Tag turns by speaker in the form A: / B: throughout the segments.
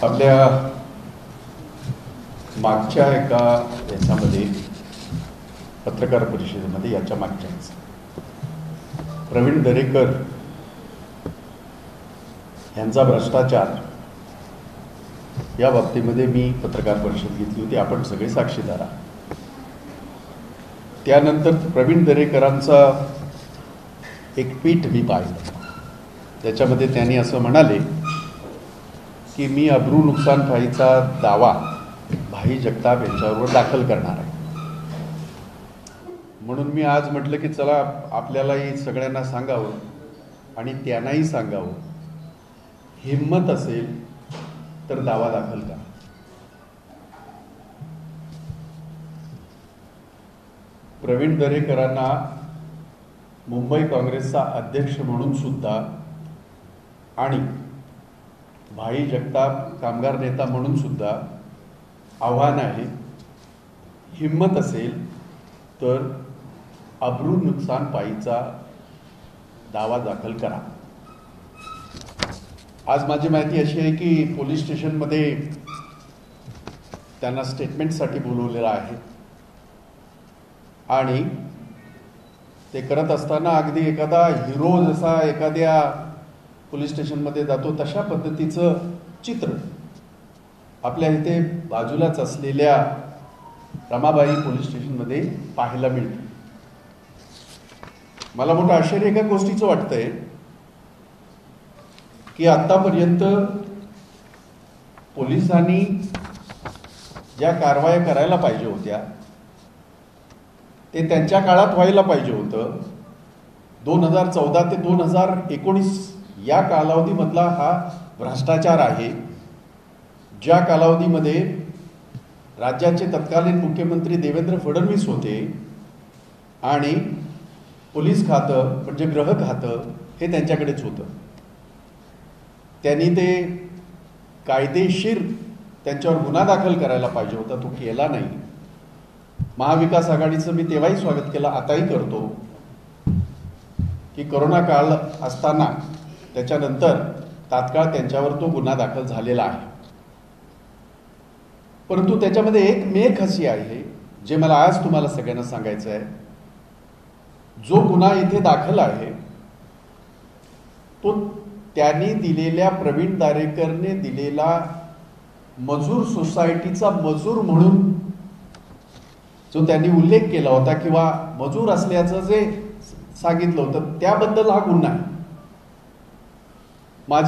A: आपल्या मागच्या एका याच्यामध्ये पत्रकार परिषदेमध्ये याच्या मागच्याच प्रवीण दरेकर यांचा भ्रष्टाचार या बाबतीमध्ये मी पत्रकार परिषद घेतली होती. आपण सगळे साक्षीदार आहात. त्यानंतर प्रवीण दरेकरांचा एक ट्वीट मी पाहिलं. त्याच्यामध्ये त्यांनी असं म्हणाले की मी अब्रू नुकसान फाईचा दावा भाई जगताप यांच्यावर दाखल करणार आहे. म्हणून मी आज म्हटलं की चला आपल्यालाही सगळ्यांना सांगावं आणि त्यांनाही सांगावं, हिम्मत असेल तर दावा दाखल करा. प्रवीण दरेकरांना मुंबई काँग्रेसचा अध्यक्ष म्हणून सुद्धा आणि भाई जगताप कामगार नेता म्हणून सुद्धा आव्हान आहे, हिम्मत असेल तर अब्रू नुकसान पाईचा दावा दाखल करा. आज माझी माहिती अशी आहे की पोलीस स्टेशनमध्ये त्यांना स्टेटमेंटसाठी बोलवलेलं आहे आणि ते करत असताना अगदी एखादा हिरो जसा एखाद्या पोलीस स्टेशनमध्ये जातो तशा पद्धतीचं चित्र आपल्या इथे बाजूलाच असलेल्या रमाबाई पोलीस स्टेशनमध्ये पाहायला मिळतं. मला मोठं आश्चर्य एका गोष्टीचं वाटतंय की आतापर्यंत पोलिसांनी ज्या कारवाया करायला पाहिजे होत्या ते त्यांच्या काळात व्हायला पाहिजे होतं. 2014 ते 2019 या कालावधीमधला हा भ्रष्टाचार आहे. ज्या कालावधीमध्ये राज्याचे तत्कालीन मुख्यमंत्री देवेंद्र फडणवीस होते आणि पोलीस खातं म्हणजे गृह खातं हे त्यांच्याकडेच होतं. त्यांनी ते कायदेशीर त्यांच्यावर गुन्हा दाखल करायला पाहिजे होता, तो केला नाही. महाविकास आघाडीचं मी तेव्हाही स्वागत केलं, आताही करतो की कोरोना काळ असताना त्याच्यानंतर तात्काळ त्यांच्यावर तो गुन्हा दाखल झालेला आहे. परंतु त्याच्यामध्ये एक मेख अशी आहे जे मला आज तुम्हाला सगळ्यांना सांगायचं आहे. जो गुन्हा इथे दाखल आहे तो त्यांनी दिलेल्या प्रवीण दरेकरने दिलेला मजूर सोसायटीचा मजूर म्हणून जो त्यांनी उल्लेख केला होता किंवा मजूर असल्याचं जे सांगितलं होतं त्याबद्दल हा गुन्हा आहे.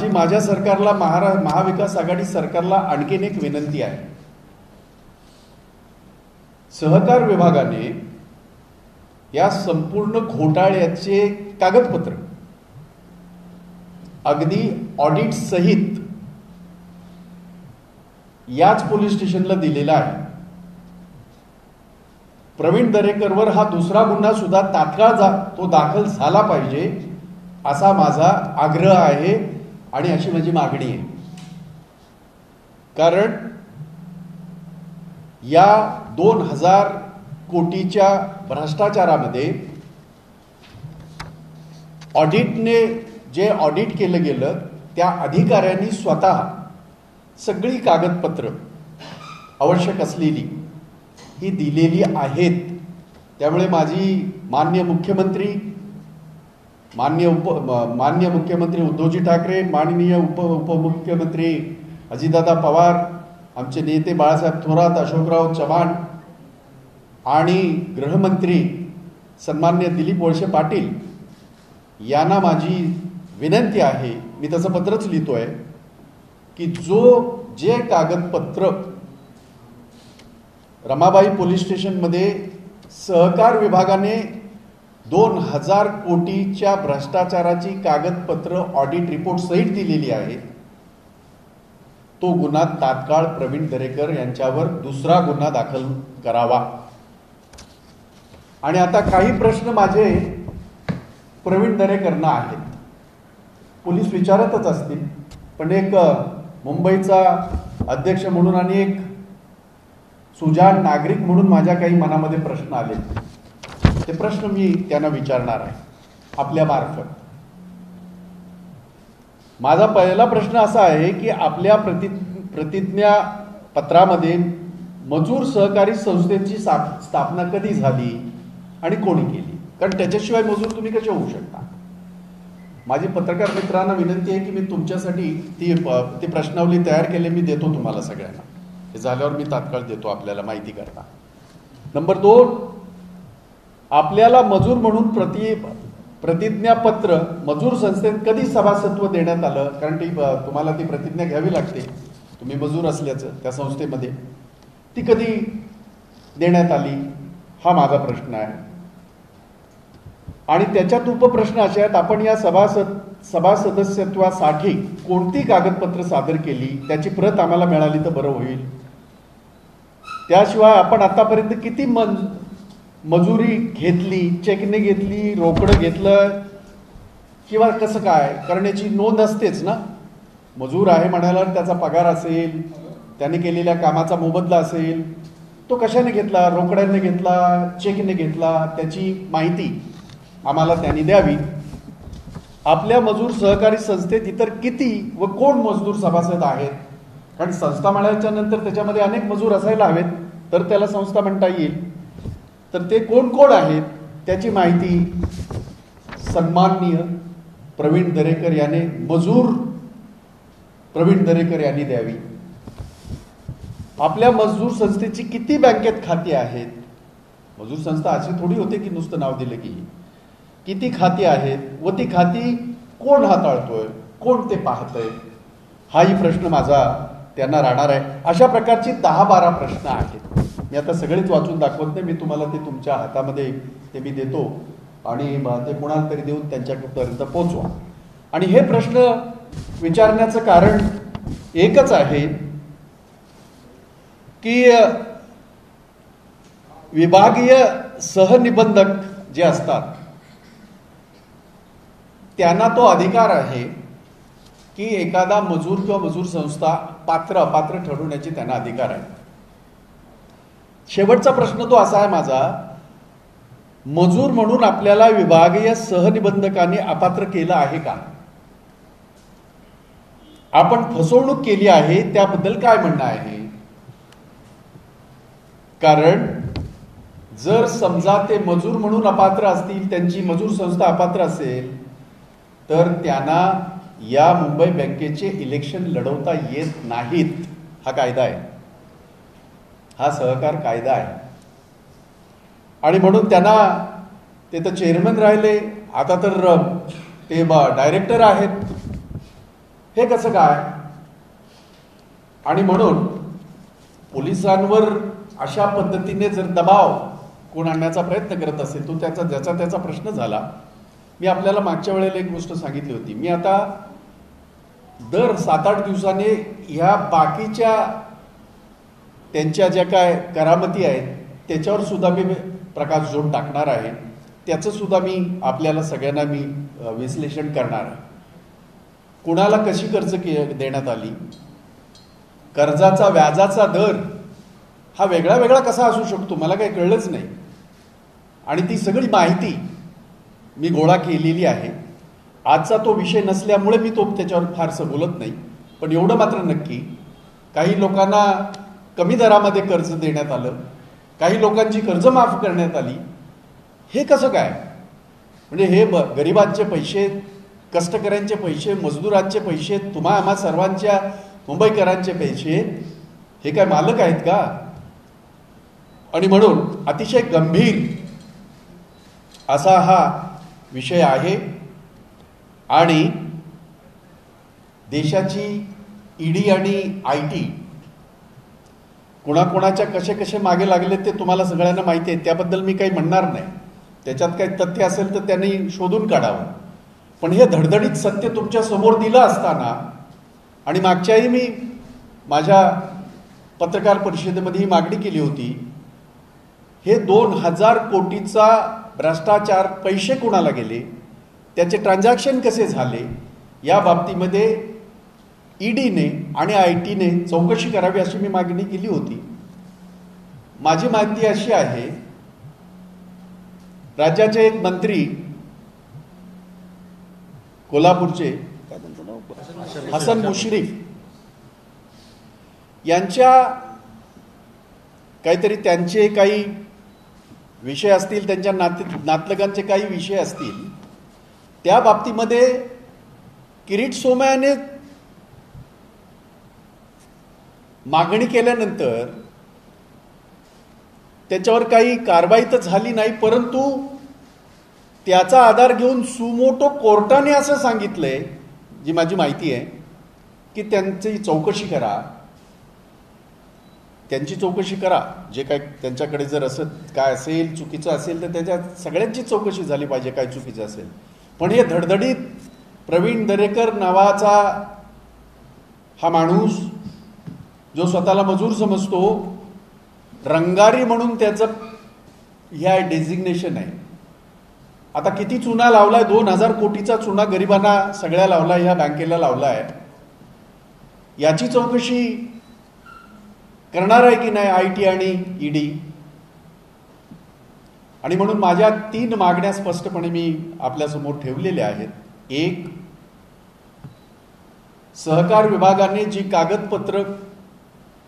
A: माझ्या सरकारला महाविकास आघाडी सरकारला आणखीन एक विनंती आहे. सहकार विभागाने या संपूर्ण घोटाळ्याचे कागदपत्र अगदी ऑडिट सहित याच पोलीस स्टेशनला दिलेला आहे. प्रवीण दरेकरवर हा दुसरा गुन्हा सुद्धा तात्काळ तो दाखल झाला पाहिजे असा माझा आग्रह आहे आणि अशी माझी मागणी आहे. कारण या 2000 कोटीच्या भ्रष्टाचारामध्ये ऑडिटने जे ऑडिट केलं गेलं त्या अधिकाऱ्यांनी स्वतः सगळी कागदपत्र आवश्यक असलेली ही दिलेली आहेत. त्यामुळे माझी माननीय मुख्यमंत्री उद्धवजी ठाकरे, माननीय उपमुख्यमंत्री अजितदादा पवार, आमचे नेते बाळासाहेब थोरात, अशोकराव चव्हाण आणि गृहमंत्री सन्मान्य दिलीप वळसे पाटील यांना माझी विनंती आहे, मी तसं पत्रच लिहितोय की जे कागदपत्र रमाबाई पोलीस स्टेशनमध्ये सहकार विभागाने 2000 कोटीच्या भ्रष्टाचाराची कागदपत्र ऑडिट रिपोर्ट सहित दिलेली आहे, तो गुन्हा तात्काळ प्रवीण दरेकर यांच्यावर दुसरा गुन्हा दाखल करावा. आणि आता काही प्रश्न माझे प्रवीण दरेकरांना आहेत. पोलीस विचारतच असतील, पण एक मुंबईचा अध्यक्ष म्हणून आणि एक सुजाण नागरिक म्हणून माझ्या काही मनामध्ये प्रश्न आले. ते प्रश्न मी त्यांना विचारणार आहे आपल्या मार्फत. माझा पहिला प्रश्न असा आहे की आपल्या प्रतिज्ञा पत्रामध्ये मजूर सहकारी संस्थेची स्थापना कधी झाली आणि कोणी केली, कारण त्याच्याशिवाय मजूर तुम्ही कसे होऊ शकता. माझी पत्रकार मित्रांना विनंती आहे की मी तुमच्यासाठी ती प्रश्नावली तयार केली, मी देतो तुम्हाला सगळ्यांना. हे झाल्यावर मी तात्काळ देतो आपल्याला माहिती करता. नंबर 2, आपल्याला मजूर म्हणून प्रतिज्ञापत्र मजूर संस्थेत कधी सभासत्व देण्यात आलं, कारण तुम्हाला ती प्रतिज्ञा घ्यावी लागते तुम्ही मजूर असल्याचं त्या संस्थेमध्ये. ती कधी देण्यात आली हा माझा प्रश्न आहे. आणि त्याच्यात उपप्रश्न असे आहेत, आपण या सभा सदस्यत्वासाठी कोणती कागदपत्र सादर केली, त्याची प्रत आम्हाला मिळाली तर बरं होईल. त्याशिवाय आपण आतापर्यंत किती मजुरी घेतली, चेकने घेतली, रोकडं घेतलं किंवा कसं काय करण्याची नोंद असतेच ना. मजूर आहे म्हणायला त्याचा पगार असेल, त्याने केलेल्या कामाचा मोबदला असेल, तो कशाने घेतला, रोकड्याने घेतला, चेकने घेतला, त्याची माहिती आम्हाला त्यांनी द्यावी. आपल्या मजूर सहकारी संस्थेत इतर किती व कोण मजदूर सभासद आहेत, कारण संस्था म्हणायच्या नंतर त्याच्यामध्ये अनेक मजूर असायला हवेत तर त्याला संस्था म्हणता येईल. तर ते कोण कोण आहेत त्याची माहिती सन्माननीय प्रवीण दरेकर याने मजूर प्रवीण दरेकर यांनी द्यावी. आपल्या मजदूर संस्थेची किती बँकेत खाती आहेत, मजूर संस्था अशी थोडी होते की नुसतं नाव दिलं की, किती खाती आहेत व ती खाती कोण हाताळतोय, कोण ते पाहतंय, हाही प्रश्न माझा त्यांना राहणार आहे. अशा प्रकारची 10-12 प्रश्न आहेत. मी आता सगळेच वाचून दाखवत नाही, मी तुम्हाला ते तुमच्या हातामध्ये ते मी देतो आणि ते कोणाला तरी देऊन त्यांच्यापर्यंत पोहोचवा. आणि हे प्रश्न विचारण्याचं कारण एकच आहे की विभागीय सहनिबंधक जे असतात त्यांना तो अधिकार आहे की एखादा मजूर किंवा मजूर संस्था पात्र अपात्र ठरवण्याची त्यांना अधिकार आहे. शेवटचा प्रश्न तो असा आहे माझा, मजूर म्हणून आपल्याला विभागीय सहनिबंधकाने अपात्र केलं आहे का, आपण फसवणूक केली आहे त्याबद्दल काय म्हणणं आहे. कारण जर समजा ते मजूर म्हणून अपात्र असतील, त्यांची मजूर संस्था अपात्र असेल, तर त्यांना या मुंबई बँकेचे इलेक्शन लढवता येत नाहीत. हा कायदा आहे, हा सहकार कायदा आहे. आणि म्हणून त्यांना ते तर चेअरमन राहिले, आता तर ते डायरेक्टर आहेत. हे कसं काय. आणि म्हणून पोलिसांवर अशा पद्धतीने जर दबाव कोण आणण्याचा प्रयत्न करत असेल तो ज्याचा प्रश्न झाला. मी आपल्याला मागच्या वेळेला एक गोष्ट सांगितली होती, मी आता दर 7-8 दिवसांनी ह्या बाकीच्या त्यांच्या ज्या काय करामती आहेत त्याच्यावर सुद्धा मी प्रकाश झोड टाकणार आहे. त्याचं सुद्धा मी आपल्याला सगळ्यांना मी विश्लेषण करणार आहे. कुणाला कशी कर्ज देण्यात आली, कर्जाचा व्याजाचा दर हा वेगळा वेगळा कसा असू शकतो मला काही कळलंच नाही. आणि ती सगळी माहिती मी गोळा केलेली आहे. आजचा तो विषय नसल्यामुळे मी त्याच्यावर फारसं बोलत नाही. पण एवढं मात्र नक्की, काही लोकांना कमी दरामध्ये कर्ज देण्यात आलं, काही लोकांची कर्ज माफ करण्यात आली. हे कसं काय. म्हणजे हे गरिबांचे पैसे, कष्टकऱ्यांचे पैसे, मजदुरांचे पैसे, तुम्हा आम्हा सर्वांच्या मुंबईकरांचे पैसे, हे काय मालक आहेत का. आणि म्हणून अतिशय गंभीर असा हा विषय आहे. आणि देशाची ईडी आणि IT कोणाकोणाच्या कसे कसे मागे लागले ते तुम्हाला सगळ्यांना माहिती आहे. त्याबद्दल मी काही म्हणणार नाही. त्याच्यात काही तथ्य असेल तर त्यांनी शोधून काढावं. पण हे धडधडीत सत्य तुमच्या समोर दिलं असताना, आणि मागच्याही मी माझ्या पत्रकार परिषदेमध्ये ही मागणी केली होती, हे 2000 कोटीचा भ्रष्टाचार पैसे कोणाला गेले, त्याचे ट्रान्झॅक्शन कसे झाले, या बाबतीमध्ये ईडीने आणि IT ने चौकशी करावी अशी मी मागणी केली होती. माझी माहिती अशी आहे, राज्याचे एक मंत्री कोल्हापूरचे हसन मुश्रीफ यांच्या काहीतरी त्यांचे काही विषय असतील, त्यांच्या नातलगांचे काही विषय असतील, त्या बाबतीमध्ये किरीट सोमय्याने मागणी केल्यानंतर त्याच्यावर काही कारवाई तर झाली नाही, परंतु त्याचा आधार घेऊन सुमोटो कोर्टाने असं सांगितलंय, जी माझी माहिती आहे, की त्यांची चौकशी करा, त्यांची चौकशी करा. जे काय त्यांच्याकडे जर असं काय असेल, चुकीचं असेल तर त्याच्या सगळ्यांची चौकशी झाली पाहिजे, काय चुकीचं असेल. पण हे धडधडीत प्रवीण दरेकर नावाचा हा माणूस, जो स्वतःला मजूर समजतो, रंगारी म्हणून त्याचं ह्या डेझिग्नेशन आहे. आता किती चुना लावलाय, 2000 कोटीचा चुना गरिबांना सगळ्या लावलाय, ह्या बँकेला लावलाय. याची चौकशी करणार आहे की नाही IT आणि ED? आणि म्हणून माझ्या 3 मागण्या स्पष्टपणे मी आपल्यासमोर ठेवलेल्या आहेत. एक, सहकार विभागाने जी कागदपत्र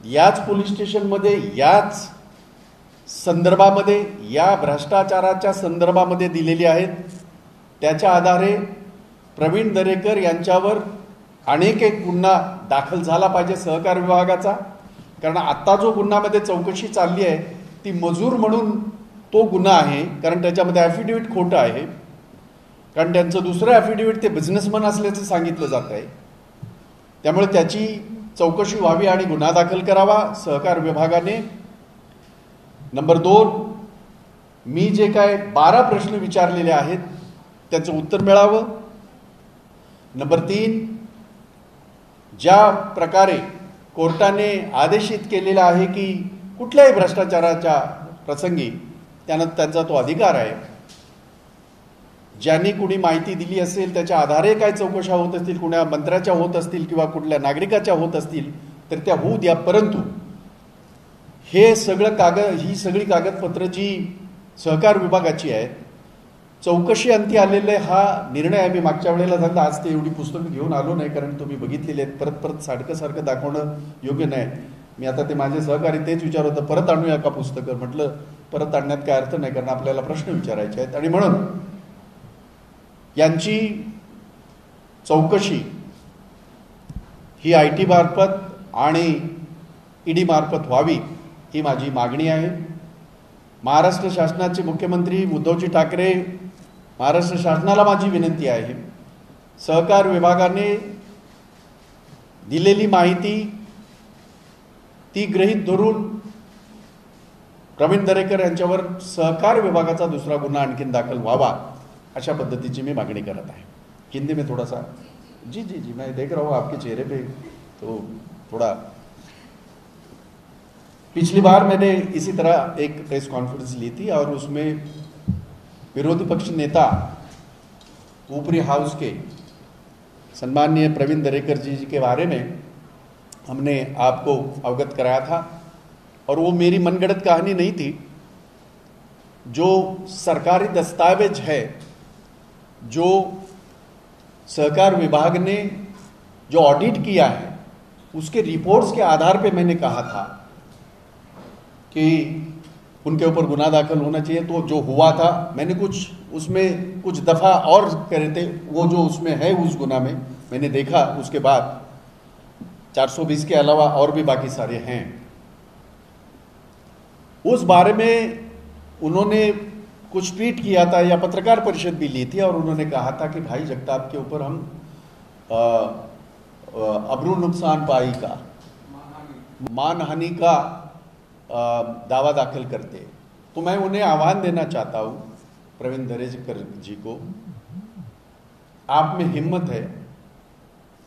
A: याच पोलीस स्टेशनमध्ये, याच संदर्भामध्ये, या भ्रष्टाचाराच्या संदर्भामध्ये दिलेली आहेत, त्याच्या आधारे प्रवीण दरेकर यांच्यावर अनेक एक गुन्हा दाखल झाला पाहिजे सहकार विभागाचा. कारण आता जो गुन्ह्यामध्ये चौकशी चालली आहे ती मजूर म्हणून तो गुन्हा आहे, कारण त्याच्यामध्ये ॲफिडेव्हिट खोटं आहे. कारण त्यांचं दुसरं ॲफिडेव्हिट ते बिझनेसमन असल्याचं सांगितलं जात आहे. त्यामुळे त्याची चौकशी व्हावी आणि गुन्हा दाखल करावा सहकार विभागाने. नंबर 2, मी जे काय 12 प्रश्न विचारलेले आहेत त्याचं उत्तर मिळावं. नंबर 3, ज्या प्रकारे कोर्टाने आदेशित केलेला आहे की कुठल्याही भ्रष्टाचाराच्या प्रसंगी त्यांचा तो अधिकार आहे, ज्यांनी कुणी माहिती दिली असेल त्याच्या आधारे काय चौकशा होत असतील, कुण्या मंत्र्याच्या होत असतील किंवा कुठल्या नागरिकाच्या होत असतील तर त्या होऊ द्या. परंतु हे सगळं ही सगळी कागदपत्र जी सहकार विभागाची आहेत, चौकशी अंती आलेले हा निर्णय आहे. मी मागच्या वेळेला सांगितलं, आज ते एवढी पुस्तकं घेऊन आलो नाही कारण तुम्ही बघितलेली आहेत. परत सारखं दाखवणं योग्य नाही. मी आता ते माझे सहकारी तेच विचार होतं, परत आणूया का पुस्तकं. म्हटलं परत आणण्यात काय अर्थ नाही, कारण आपल्याला प्रश्न विचारायचे आहेत. आणि म्हणून यांची चौकशी ही IT मार्फत आणि ED मार्फत व्हावी, ही माझी मागणी आहे. महाराष्ट्र शासनाचे मुख्यमंत्री उद्धवजी ठाकरे, महाराष्ट्र शासनाला माझी विनंती आहे, सहकार विभागाने दिलेली माहिती ती गृहीत धरून प्रवीण दरेकर यांच्यावर सहकार विभागाचा दुसरा गुन्हा आणखीन दाखल व्हावा, अशा पद्धतीची मी मागणी करत आहे. हिंदी में थोड़ा सा जी जी जी मैं देख रहा हूँ आपके चेहरे पे, तो थोड़ा पिछली बार मैंने इसी तरह एक प्रेस कॉन्फ्रेंस ली थी और उसमें विरोधी पक्ष नेता ऊपरी हाउस के सम्माननीय प्रवीण दरेकर जी के बारे में हमने आपको अवगत कराया था. और वो मेरी मनगढ़ंत कहानी नहीं थी. जो सरकारी दस्तावेज है, जो सहकार विभाग ने जो ऑडिट किया है, उसके रिपोर्ट्स के आधार पे मैंने कहा था कि उनके ऊपर गुनाह दाखिल होना चाहिए. तो जो हुआ था, मैंने उसमें कुछ दफ़ा और करे थे, वो जो उसमें है उस गुनाह में मैंने देखा. उसके बाद 420 के अलावा और भी बाकी सारे हैं. उस बारे में उन्होंने कुछ ट्वीट किया था या पत्रकार परिषद भी ली थी और उन्होंने कहा था कि भाई जगताप के ऊपर हम अब्रू नुकसान पाई का, मानहानि का दावा दाखिल करते. तो मैं उन्हें आह्वान देना चाहता हूं, प्रवीण दरेकर जी को, आप में हिम्मत है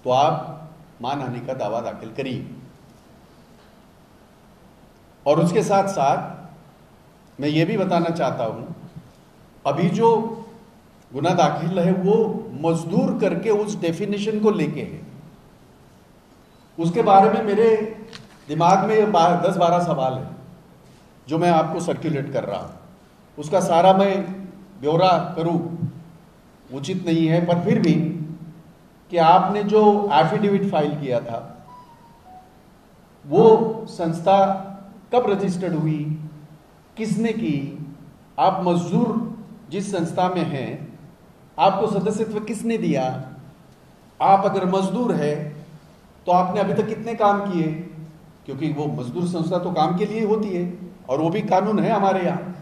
A: तो आप मानहानि का दावा दाखिल करिए. और उसके साथ साथ मैं ये भी बताना चाहता हूं, अभी जो गुनाह दाखिल है वो मजदूर करके उस डेफिनेशन को लेके है. उसके बारे में मेरे दिमाग में 10-12 सवाल है जो मैं आपको सर्कुलेट कर रहा हूं. उसका सारा मैं ब्यौरा करूं उचित नहीं है, पर फिर भी कि आपने जो एफिडेविट फाइल किया था वो संस्था कब रजिस्टर्ड हुई, किसने की, आप मजदूर जिस संस्था में हैं आपको सदस्यत्व किसने दिया, आप अगर मजदूर है तो आपने अभी तक कितने काम किए, क्योंकि वो मजदूर संस्था तो काम के लिए होती है और वो भी कानून है हमारे यहाँ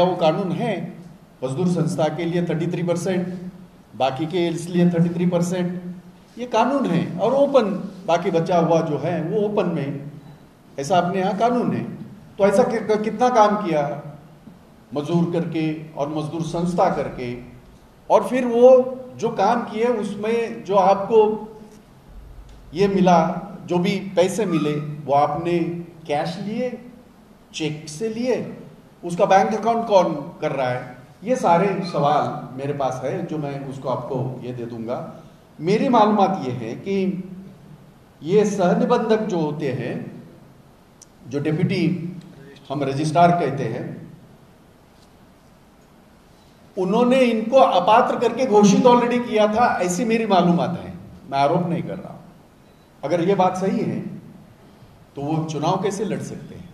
A: वो कानून है मजदूर संस्था के लिए 33%, बाकी के इसलिए 33%, ये कानून है और ओपन, बाकी बचा हुआ जो है वो ओपन में, ऐसा अपने यहाँ कानून है। तो ऐसा कितना काम किया मजदूर करके और मजदूर संस्था करके, और फिर वो जो काम किए उसमें जो आपको ये मिला, जो भी पैसे मिले वो आपने कैश लिए, चेक से लिए, उसका बैंक अकाउंट कौन कर रहा है, ये सारे सवाल मेरे पास है जो मैं उसको आपको ये दे दूंगा। मेरी मालूमात ये है कि ये सहनिबंधक जो होते हैं, जो डिप्टी हम रजिस्ट्रार कहते हैं, उन्होंने इनको अपात्र करके घोषित ऑलरेडी किया था, ऐसी मेरी मालूमात है, मैं आरोप नहीं कर रहा हूं। अगर ये बात सही है तो वो चुनाव कैसे लड़ सकते हैं,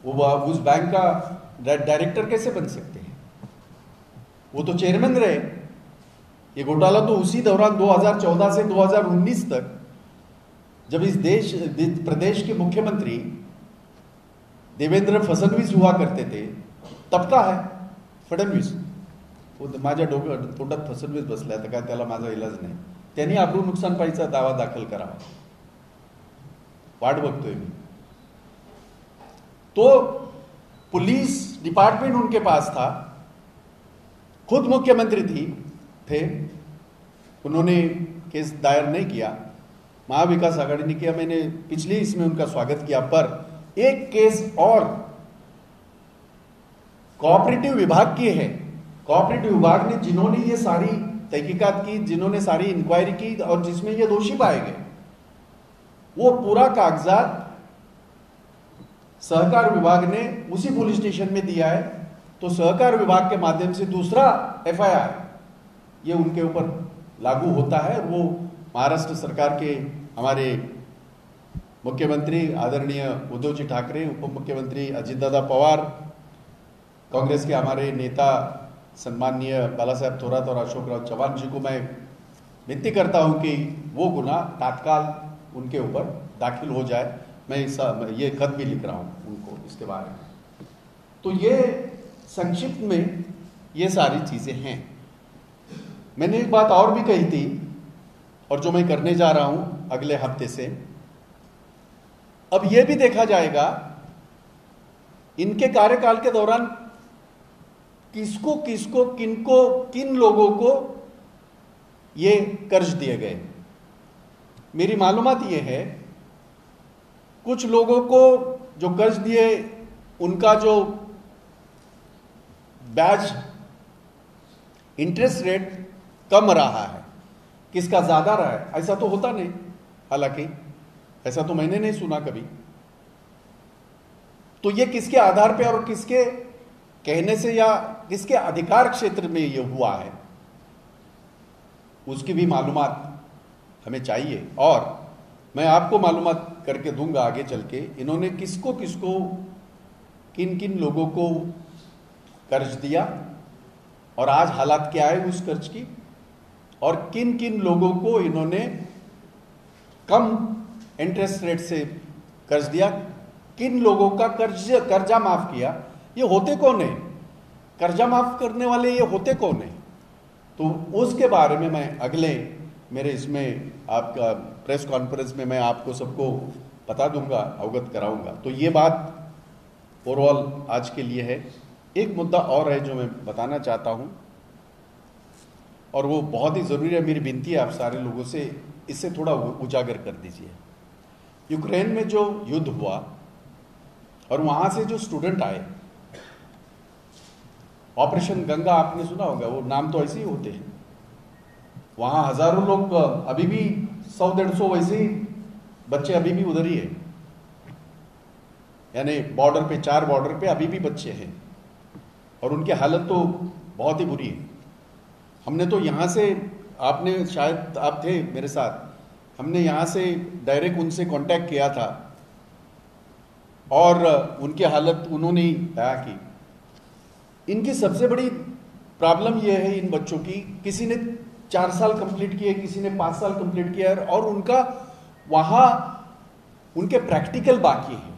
A: वो उस बैंक का डायरेक्टर कैसे बन सकते हैं, वो तो चेयरमैन रहे। ये घोटाला तो उसी दौरान 2014 से 2019 तक, जब इस प्रदेश के मुख्यमंत्री देवेंद्र फडणवीस हुआ करते थे, तब का है फडणवीस, माझ्या तोंडात फडणवीस बसलाय तर काय त्याला माझा इलाज नाही, त्यांनी अब्रू नुकसान पाईचा दावा दाखल करावा, वाट बघतोय मी। तो पुलिस डिपार्टमेंट उनके पास था, खुद मुख्यमंत्री थे, उन्होंने केस दायर नहीं किया, महाविकास आघाड़ी ने किया, मैंने पिछले इसमें उनका स्वागत किया। पर एक केस और कोऑपरेटिव विभाग की है, कोऑपरेटिव विभाग ने जिन्होंने ये सारी तहकीकात की, जिन्होंने सारी इंक्वायरी की और जिसमें ये दोषी पाए गए, वो पूरा कागजात सहकार विभाग ने उसी पुलिस स्टेशन में दिया है। तो सहकार विभाग के माध्यम से दूसरा एफआईआर ये उनके ऊपर लागू होता है। वो महाराष्ट्र सरकार के हमारे मुख्यमंत्री आदरणीय उद्धव जी ठाकरे, उप मुख्यमंत्री अजितदादा पवार, कांग्रेस के हमारे नेता सम्माननीय बाला साहेब थोरात और अशोकराव चौहान जी को मैं विनती करता हूं कि वो गुना तत्काल उनके ऊपर दाखिल हो जाए। मैं ये खत भी लिख रहा हूं उनको इसके बारे में। तो ये संक्षिप्त में ये सारी चीजें हैं। मैंने एक बात और भी कही थी और जो मैं करने जा रहा हूं अगले हफ्ते से, अब यह भी देखा जाएगा इनके कार्यकाल के दौरान किसको किसको किनको किन लोगों को ये कर्ज दिए गए। मेरी मालूमात ये है कुछ लोगों को जो कर्ज दिए उनका जो ब्याज इंटरेस्ट रेट कम रहा है, किसका ज्यादा रहा है, ऐसा तो होता नहीं, हालांकि ऐसा तो मैंने नहीं सुना कभी। तो ये किसके आधार पे और किसके कहने से या किसके अधिकार क्षेत्र में ये हुआ है, उसकी भी मालूमात हमें चाहिए। और मैं आपको मालूमात करके दूंगा आगे चल के इन्होंने किसको किसको किन किन लोगों को कर्ज दिया और आज हालात क्या है उस कर्ज की, और किन किन लोगों को इन्होंने कम इंटरेस्ट रेट से कर्ज दिया, किन लोगों का कर्जा माफ किया। ये होते कौन है, कर्जा माफ करने वाले ये होते कौन है, तो उसके बारे में मैं अगले मेरे इसमें आपका प्रेस कॉन्फ्रेंस में मैं आपको सबको बता दूंगा, अवगत कराऊंगा। तो ये बात ओवरऑल आज के लिए है। एक मुद्दा और है जो मैं बताना चाहता हूं और वो बहुत ही जरूरी है, मेरी विनती है आप सारे लोगों से, इससे थोड़ा उजागर कर दीजिए। यूक्रेन में जो युद्ध हुआ और वहां से जो स्टूडेंट आए, ऑपरेशन गंगा आपने सुना होगा, वो नाम तो ऐसे ही होते हैं। वहां हजारों लोग अभी भी 100-150 वैसे ही बच्चे अभी भी उधर ही है, यानी बॉर्डर पे 4 बॉर्डर पे अभी भी बच्चे हैं और उनकी हालत तो बहुत ही बुरी है। हमने तो यहां से, आपने शायद आप थे मेरे साथ, हमने यहाँ से डायरेक्ट उनसे कांटेक्ट किया था और उनकी हालत उन्होंने ही बयां की। इनकी सबसे बड़ी प्रॉब्लम यह है इन बच्चों की, किसी ने 4 साल कंप्लीट किए, किसी ने 5 साल कंप्लीट किया है और उनका वहां उनके प्रैक्टिकल बाकी है।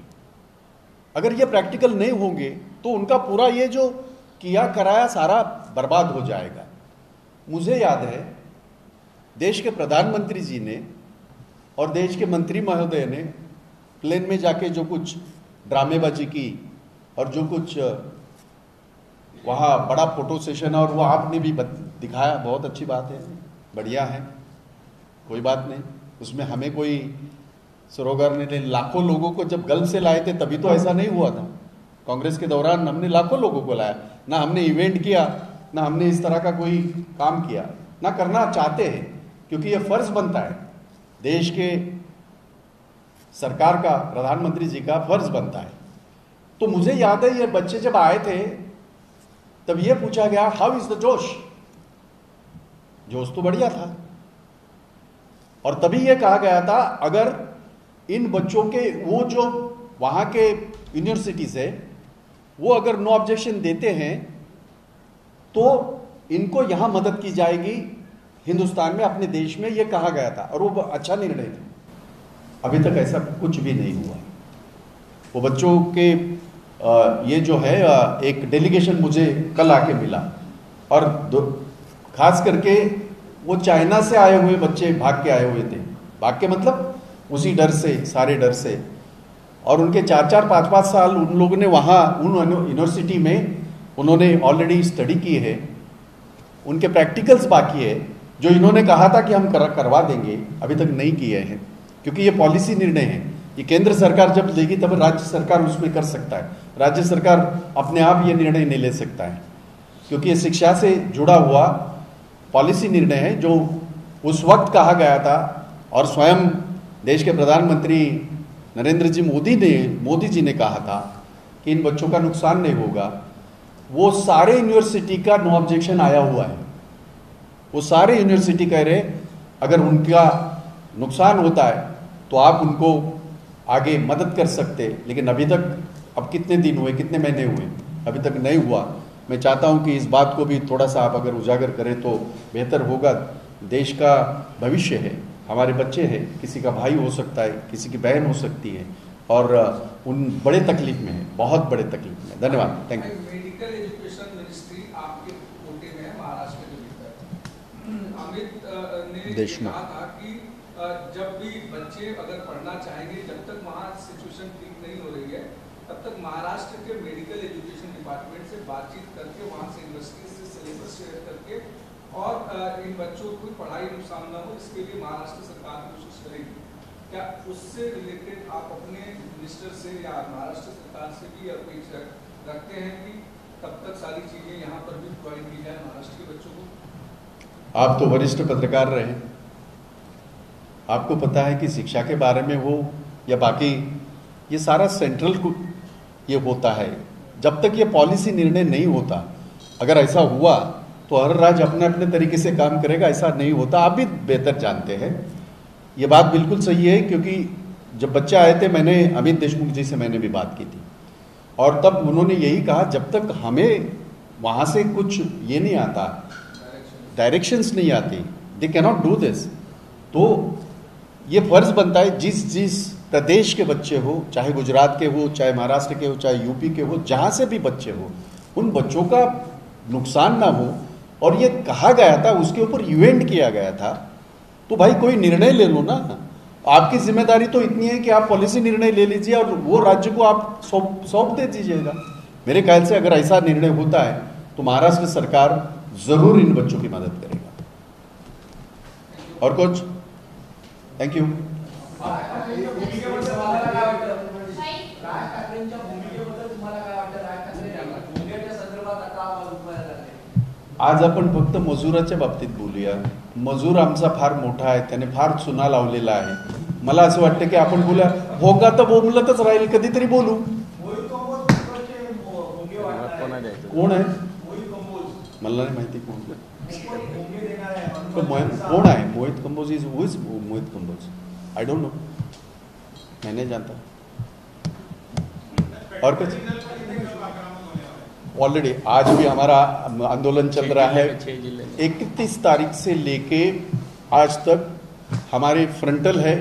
A: अगर ये प्रैक्टिकल नहीं होंगे तो उनका पूरा ये जो किया कराया सारा बर्बाद हो जाएगा। मुझे याद है देश के प्रधानमंत्री जी ने और देश के मंत्री महोदय ने प्लेन में जाके जो कुछ ड्रामेबाजी की और जो कुछ वहाँ बड़ा फोटो सेशन और वो आपने भी दिखाया, बहुत अच्छी बात है, बढ़िया है, कोई बात नहीं, उसमें हमें कोई सरोगर ने लाखों लोगों को जब गल्फ से लाए थे तभी तो ऐसा नहीं हुआ था। कांग्रेस के दौरान हमने लाखों लोगों को लाया, ना हमने इवेंट किया, ना हमने इस तरह का कोई काम किया, ना करना चाहते हैं, क्योंकि ये फर्ज बनता है, देश के सरकार का, प्रधानमंत्री जी का फर्ज बनता है। तो मुझे याद है ये बच्चे जब आए थे तब ये पूछा गया हाउ इज द जोश। जोश तो बढ़िया था और तभी ये कहा गया था अगर इन बच्चों के वो जो वहां के यूनिवर्सिटीज है वो अगर नो ऑब्जेक्शन देते हैं तो इनको यहां मदद की जाएगी हिंदुस्तान में, अपने देश में, ये कहा गया था और वो अच्छा निर्णय था। अभी तक ऐसा कुछ भी नहीं हुआ। वो बच्चों के ये जो है एक डेलीगेशन मुझे कल आके मिला और खास करके वो चाइना से आए हुए बच्चे भाग के आए हुए थे, भाग के मतलब उसी डर से, सारे डर से, और उनके 4-4, 5-5 साल उन लोगों ने वहाँ उन यूनिवर्सिटी में उन्होंने ऑलरेडी स्टडी की है, उनके प्रैक्टिकल्स बाकी है जो इन्होंने कहा था कि हम करवा देंगे, अभी तक नहीं किए हैं, क्योंकि ये पॉलिसी निर्णय है। ये केंद्र सरकार जब लेगी तब राज्य सरकार उसमें कर सकता है, राज्य सरकार अपने आप ये निर्णय नहीं ले सकता है, क्योंकि ये शिक्षा से जुड़ा हुआ पॉलिसी निर्णय है जो उस वक्त कहा गया था और स्वयं देश के प्रधानमंत्री नरेंद्र जी मोदी जी ने कहा था कि इन बच्चों का नुकसान नहीं होगा। वो सारे यूनिवर्सिटी का नो ऑब्जेक्शन आया हुआ है, वो सारे यूनिवर्सिटी कह रहे अगर उनका नुकसान होता है तो आप उनको आगे मदद कर सकते, लेकिन अभी तक अब कितने दिन हुए, कितने महीने हुए, अभी तक नहीं हुआ। मैं चाहता हूं कि इस बात को भी थोड़ा सा आप अगर उजागर करें तो बेहतर होगा। देश का भविष्य है, हमारे बच्चे हैं, किसी का भाई हो सकता है, किसी की बहन हो सकती है और उन बड़े तकलीफ में है, बहुत बड़े तकलीफ में। धन्यवाद, thank you.
B: Medical education ministry आपके कोटे में है, महाराष्ट्र के भीतर। अमित ने कहा था कि जब भी बच्चे अगर पढ़ना चाहेंगे, जब तक वहाँ सिचुएशन ठीक नहीं हो रही है तब तक महाराष्ट्र के मेडिकल एजुकेशन डिपार्टमेंट से बातचीत करके, वहाँ से यूनिवर्सिटी से सिलेबस शेयर करके और इन बच्चों को पढ़ाई नुकसान न हो इसके लिए महाराष्ट्र सरकार कोशिश करेगी। क्या उससे रिलेटेड आप अपने मिनिस्टर से या महाराष्ट्र सरकार से भी अपेक्षा रखते हैं कि तब तक सारी चीजें यहाँ पर भी प्रोवाइड की जाए महाराष्ट्र के बच्चों को?
A: आप तो वरिष्ठ पत्रकार रहे, आपको पता है कि शिक्षा के बारे में हो या बाकी ये सारा सेंट्रल को ये होता है। जब तक ये पॉलिसी निर्णय नहीं होता, अगर ऐसा हुआ तो हर राज्य अपने अपने तरीके से काम करेगा, ऐसा नहीं होता। आप भी बेहतर जानते हैं, ये बात बिल्कुल सही है, क्योंकि जब बच्चे आए थे मैंने अमित देशमुख जी से मैंने भी बात की थी और तब उन्होंने यही कहा जब तक हमें वहाँ से कुछ ये नहीं आता, डायरेक्शंस नहीं आती, दे कैनॉट डू दिस। तो ये फर्ज बनता है जिस प्रदेश के बच्चे हो, चाहे गुजरात के हो, चाहे महाराष्ट्र के हो, चाहे यूपी के हो, जहाँ से भी बच्चे हो, उन बच्चों का नुकसान ना हो। और ये कहा गया था, उसके ऊपर इवेंट किया गया था, तो भाई कोई निर्णय ले लो ना। आपकी जिम्मेदारी तो इतनी है कि आप पॉलिसी निर्णय ले लीजिए और वो राज्य को आप सौंप दे दीजिएगा। मेरे ख्याल से अगर ऐसा निर्णय होता है तो महाराष्ट्र सरकार जरूर इन बच्चों की मदद करेगा। और कुछ? Thank you. आज आपण फक्त मजुराच्या बाबतीत बोलूया। मजूर आमचा फार मोठा आहे, त्याने फार चुना लावलेला आहे। मला असं वाटतं की आपण बोलूया, भोगा तर बोलतच राहील, कधीतरी बोलू। कोण आहे? मला नाही माहिती कोण. तो कौन है Mohit Kamboj? Is who is Mohit Kamboj? I don't know, मैं नहीं जानता। और कुछ ऑलरेडी आज भी हमारा आंदोलन चल रहा है। 31 तारीख से लेके आज तक हमारे फ्रंटल है,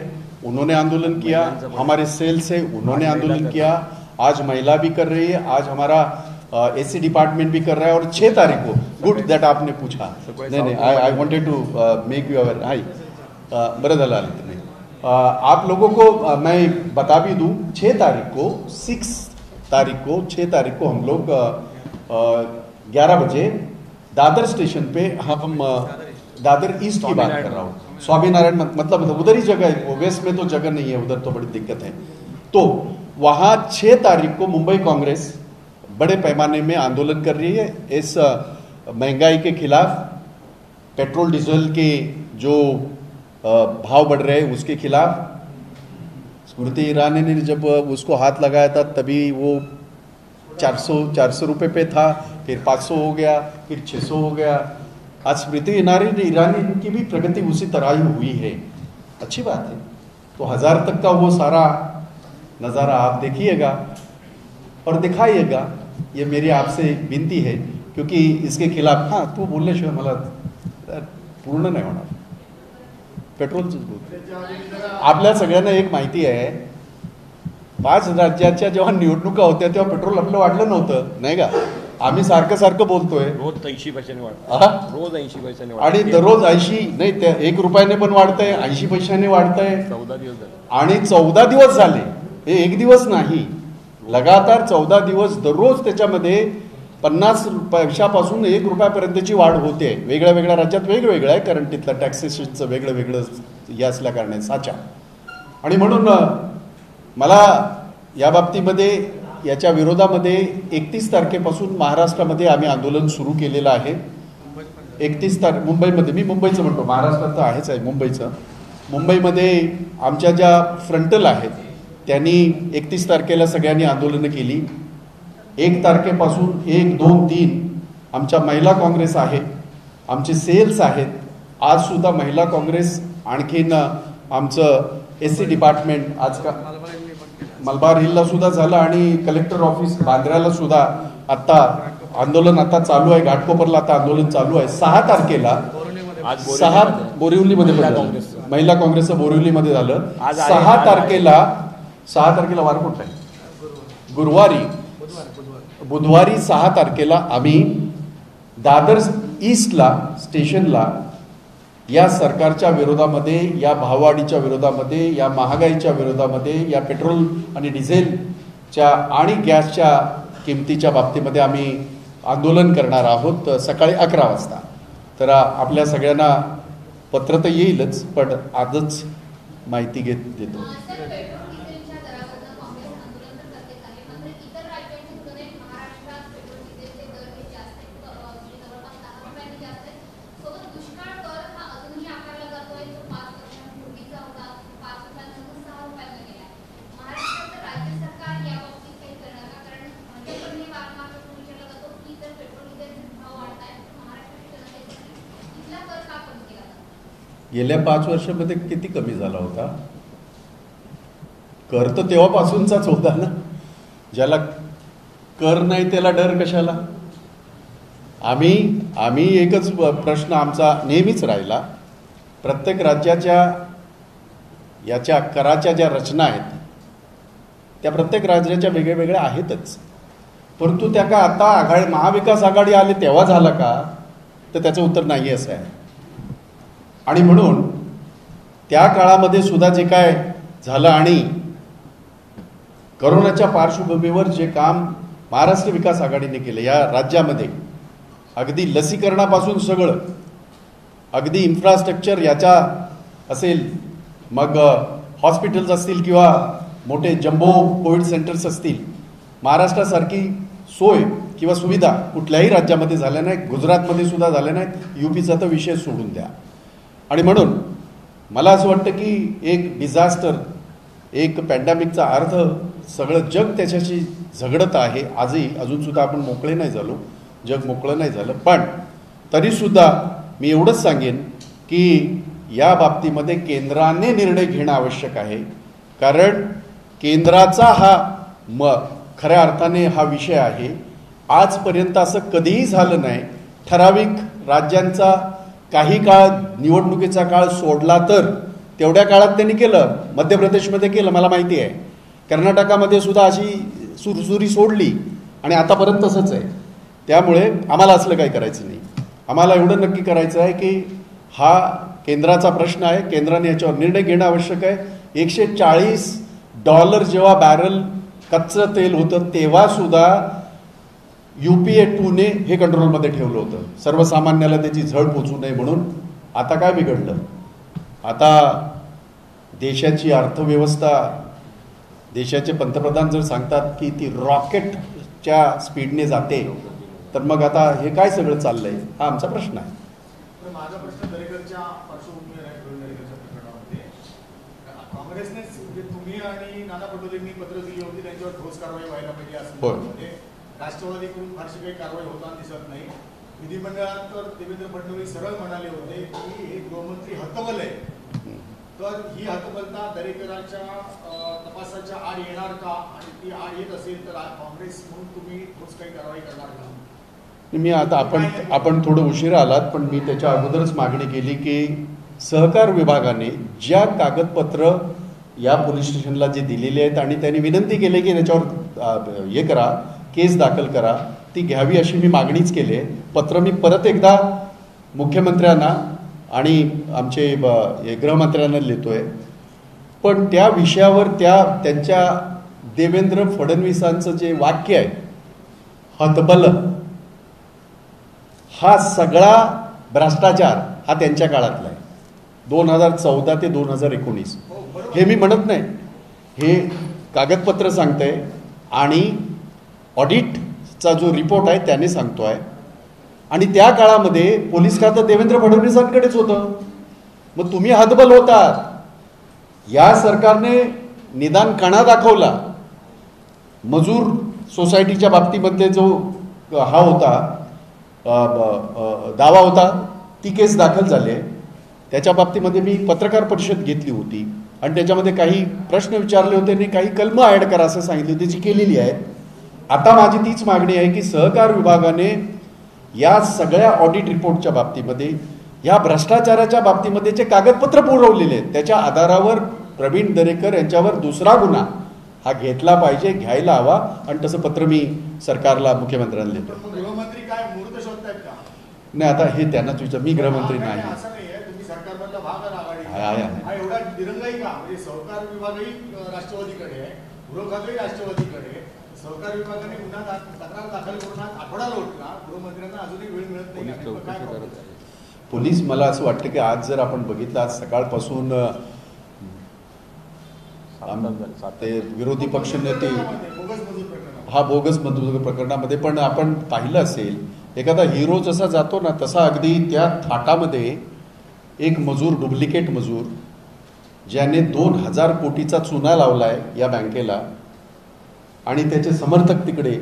A: उन्होंने आंदोलन किया, हमारे सेल्स है, उन्होंने आंदोलन किया, आज महिला भी कर रही है, आज हमारा एससी डिपार्टमेंट भी कर रहा है। और 6 तारीख को, गुड दैट आपने पूछा, नहीं I wanted to make you aware. हाई बरं झालं आले तुम्ही। आप लोगों को मैं बता भी दूं, 6 तारीख को 6 तारीख को हम लोग 11 बजे दादर स्टेशन पे, हम दादर ईस्ट की बात कर रहा हूँ, स्वामीनारायण मतलब उधर ही जगह है, वेस्ट में तो जगह नहीं है, उधर तो बड़ी दिक्कत है। तो वहां 6 तारीख को मुंबई कांग्रेस बड़े पैमाने में आंदोलन कर रही है इस महंगाई के खिलाफ, पेट्रोल डीजल के जो भाव बढ़ रहे हैं उसके खिलाफ। स्मृति ईरानी ने जब उसको हाथ लगाया था तभी वो 400 रुपये पे था, फिर 500 हो गया, फिर 600 हो गया। आज स्मृति ईरानी की भी प्रगति उसी तरह ही हुई है, अच्छी बात है। तो 1000 तक का वो सारा नज़ारा आप देखिएगा और दिखाइएगा, ये मेरी आपसे विनती है, क्योंकि इसके खिलाफ हाँ तू बोलल्याशिवाय मला पूर्ण नाही होणार। पेट्रोलच बोल, आपल्या सगळ्यांना एक माहिती आहे, 5 राज्याच्या जेव्हा निवडणुका होत्या तेव्हा पेट्रोल आपलं वाढलं नव्हतं, नाही का? आम्ही सारखं बोलतोय,
C: रोज 80 पैशाने वाढत, रोज 80 पैशाने
A: आणि दररोज 80 नाही, त्या 1 रुपयाने पण वाढतंय, 80 पैशाने वाढतंय।
C: 14 दिवस झाले
A: आणि 14 दिवस झाले, हे 1 दिवस नाही, लगातार 14 दिवस दररोज त्याच्यामध्ये 50 पैशापासून 1 रुपयापर्यंतची वाढ होते। वेगळ्या वेगळ्या राज्यात वेगवेगळं आहे, कारण तिथलं टॅक्सेशनचं वेगळं हे असल्या कारणाने साचा। आणि म्हणून मला या बाबतीमध्ये याच्या विरोधामध्ये 31 तारखेपासून महाराष्ट्रामध्ये आम्ही आंदोलन सुरू केलेलं आहे। 31 तारीख मुंबईमध्ये, मी मुंबईचं म्हणतो, महाराष्ट्रात तर आहेच आहे मुंबईचं। मुंबईमध्ये आमच्या ज्या फ्रंटल आहेत त्यांनी 31 तारखेला सगळ्यांनी आंदोलनं केली। 1 तारखेपासून 1, 2, 3 आमच्या महिला काँग्रेस आहे, आमचे सेल्स आहेत। आज सुद्धा महिला काँग्रेस, आणखीन आमचं एससी डिपार्टमेंट आज का मलबार हिलला सुद्धा झालं, आणि कलेक्टर ऑफिस बांद्र्याला सुद्धा आता आंदोलन आता चालू आहे, घाटकोपरला आता आंदोलन चालू आहे। 6 तारखेला बोरिवलीमध्ये महिला काँग्रेसचं बोरिवलीमध्ये झालं। 6 तारखेला वार कोणता आहे? बुधवारी 6 तारखेला आम्ही दादर ईस्टला स्टेशनला या सरकारच्या विरोधामध्ये, या भाववाढीच्या विरोधामध्ये, या महागाईच्या विरोधामध्ये, या पेट्रोल आणि डिझेलच्या आणि गॅसच्या किमतीच्या बाबतीमध्ये आम्ही आंदोलन करणार आहोत सकाळी 11 वाजता। तर आपल्या सगळ्यांना पत्र तर येईलच, पण आजच माहिती देतो। गेल्या 5 वर्षामध्ये किती कमी झाला होता कर? तर तेव्हापासूनचाच होता ना, ज्याला कर नाही त्याला डर कशाला? आम्ही एकच प्रश्न आमचा नेहमीच राहिला, प्रत्येक राज्याच्या याच्या कराच्या ज्या रचना आहेत त्या प्रत्येक राज्याच्या वेगळ्या आहेतच, परंतु त्या का आता महाविकास आघाडी आले तेव्हा झाला का? तर त्याचं उत्तर नाही असं आहे। आणि म्हणून त्या काळामध्ये सुद्धा जे काय झालं आणि कोरोनाच्या पार्श्वभूमीवर जे काम महाराष्ट्र विकास आघाडीने केले या राज्यामध्ये, अगदी लसीकरणापासून सगळं, अगदी इन्फ्रास्ट्रक्चर याच्या असेल, मग हॉस्पिटल्स असतील किंवा मोठे जम्बो कोविड सेंटर्स असतील, महाराष्ट्रासारखी सोय किंवा सुविधा कुठल्याही राज्यामध्ये झाल्या नाहीत, गुजरातमध्ये सुद्धा झाल्या नाहीत, यूपीचा तर विषय सोडून द्या। आणि म्हणून मला असं वाटतं की एक डिझास्टर, एक पॅन्डेमिकचा अर्थ सगळं जग त्याच्याशी झगडत आहे आजही। अजूनसुद्धा आपण मोकळे नाही झालो, जग मोकळं नाही झालं, पण तरीसुद्धा मी एवढंच सांगेन की या बाबतीमध्ये केंद्राने निर्णय घेणं आवश्यक आहे. कारण केंद्राचा हा खऱ्या अर्थाने हा विषय आहे. आजपर्यंत असं कधीही झालं नाही. ठराविक राज्यांचा काही काळ निवडणुकीचा काळ सोडला तर तेवढ्या काळात त्यांनी केलं. मध्य प्रदेशमध्ये केलं, मला माहिती आहे. कर्नाटकामध्ये सुद्धा अशी सुरसुरी सोडली आणि आतापर्यंत तसंच आहे. त्यामुळे आम्हाला असलं काही करायचं नाही. आम्हाला एवढं नक्की करायचं आहे की हा केंद्राचा प्रश्न आहे. केंद्राने याच्यावर निर्णय घेणं आवश्यक आहे. $140 जेव्हा बॅरल कच्चं तेल होतं तेव्हा सुद्धा UPA 2ने हे कंट्रोलमध्ये ठेवलं होतं, सर्वसामान्याला त्याची झळ पोचू नये म्हणून. आता काय बिघडलं? आता देशाची अर्थव्यवस्था, देशाचे पंतप्रधान जर सांगतात की ती रॉकेटच्या स्पीडने जाते, तर मग आता हे काय सगळं चाललंय? हा आमचा प्रश्न आहे.
D: माझा प्रश्न दरेकरच्या पार्श्वभूमीवर आहे. दरेकरच्या प्रकरणामध्ये काँग्रेसने तुम्ही आणि नाना पटोलेंनी पत्र दिली होती, त्यांच्यावर ठोस कारवाई व्हायला पाहिजे असं. राष्ट्रवादीकडून फारशी काही कारवाई होताना दिसत नाही. विधिमंडळात तर देवेंद्र फडणवीस सरळ म्हणाले होते की हे गृहमंत्री हतबल आहे, तर ही हतबलता दरेकरांच्या तपासाच्या आड येणार का? आणि ती आड येत असेल तर काँग्रेस म्हणून तुम्ही ठोस काही कारवाई करणार का?
A: मी आता आपण थोडं उशिरा आलात, पण मी त्याच्या अगोदरच मागणी केली की सहकार विभागाने ज्या कागदपत्र या पोलीस स्टेशनला जे दिलेले आहेत आणि त्यांनी विनंती केली की त्याच्यावर हे करा, केस दाखल करा, ती घ्यावी अशी मी मागणीच केली आहे. पत्र मी परत एकदा मुख्यमंत्र्यांना आणि आमचे गृहमंत्र्यांना लिहितोय. पण त्या विषयावर त्यांच्या देवेंद्र फडणवीसांचं जे वाक्य आहे हतबल, हा सगळा भ्रष्टाचार हा त्यांच्या काळातला आहे. 2014 ते 2019 हे मी म्हणत नाही, हे कागदपत्र सांगतंय आणि ऑडिटचा जो रिपोर्ट आहे त्याने सांगतोय. आणि त्या काळामध्ये पोलीस खातं देवेंद्र फडणवीसांकडेच होतं. मग तुम्ही हतबल होतात. या सरकारने निदान कणा दाखवला. मजूर सोसायटीच्या बाबतीमध्ये जो हा होता दावा होता, ती केस दाखल झाली आहे. त्याच्या बाबतीमध्ये मी पत्रकार परिषद घेतली होती आणि त्याच्यामध्ये काही प्रश्न विचारले होते आणि काही कलमं ॲड करा असं सांगितली होती, जी केलेली आहेत. आता माझी तीच मागणी आहे की सहकार विभागाने या सगळ्या ऑडिट रिपोर्टच्या बाबतीमध्ये, या भ्रष्टाचाराच्या बाबतीमध्ये जे कागदपत्र पुरवलेले आहेत त्याच्या आधारावर प्रवीण दरेकर यांच्यावर दुसरा गुन्हा हा घेतला पाहिजे, घ्यायला हवा. आणि तसं पत्र मी सरकारला, मुख्यमंत्र्यांना लिहितो.
D: गृहमंत्री काय मुहूर्त शोधतायत का?
A: नाही, आता हे त्यांनाच विचार. मी गृहमंत्री नाही.
D: असं नाही आहे, तुम्ही सरकारमधला भाग आघाडी
A: आहे.
D: हा एवढा दिरंगाई का? म्हणजे सहकार विभागही राष्ट्रवादीकडे आहे, गृह खातंही राष्ट्रवादीकडे आहे. सहकार विभागाने गुन्हा तक्रार दाखल करून आठवडा लोटला, गृहमंत्र्यांना अजूनही वेळ मिळत नाही.
A: पोलीस, मला असं वाटतं की आज जर आपण बघितलं, आज सकाळपासून ते विरोधी पक्षनेते हा बोगस मजूर प्रकरणामध्ये, पण आपण पाहिलं असेल एखादा हिरो जसा जातो ना तसा अगदी त्या थाटामध्ये एक मजूर, डुप्लिकेट मजूर, ज्याने 2000 कोटीचा चुना लावलाय या बँकेला आणि त्याचे समर्थक तिकडे.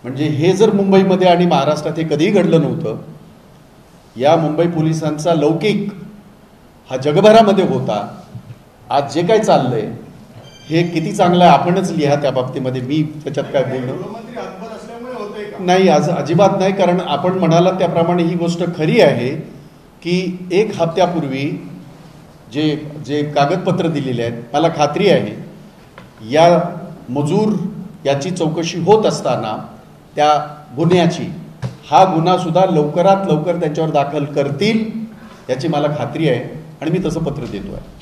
A: म्हणजे हे जर मुंबईमध्ये आणि महाराष्ट्रात हे कधीही घडलं नव्हतं. या मुंबई पोलिसांचा लौकिक हा जगभरामध्ये होता. आज जे काय चाललंय हे किती चांगलं आहे आपणच लिहा त्या बाबतीमध्ये. मी त्याच्यात काय बोलणं नाही, आज अजिबात नाही. कारण आपण म्हणालात त्याप्रमाणे ही गोष्ट खरी आहे की 1 हप्त्यापूर्वी जे कागदपत्र दिलेले आहेत, मला खात्री आहे या मजूर याची चौकशी होत असताना त्या गुन्ह्याची, हा गुन्हा सुद्धा लवकरात लवकर त्यांच्यावर दाखल करतील याची मला खात्री आहे आणि मी तसं पत्र देतो आहे.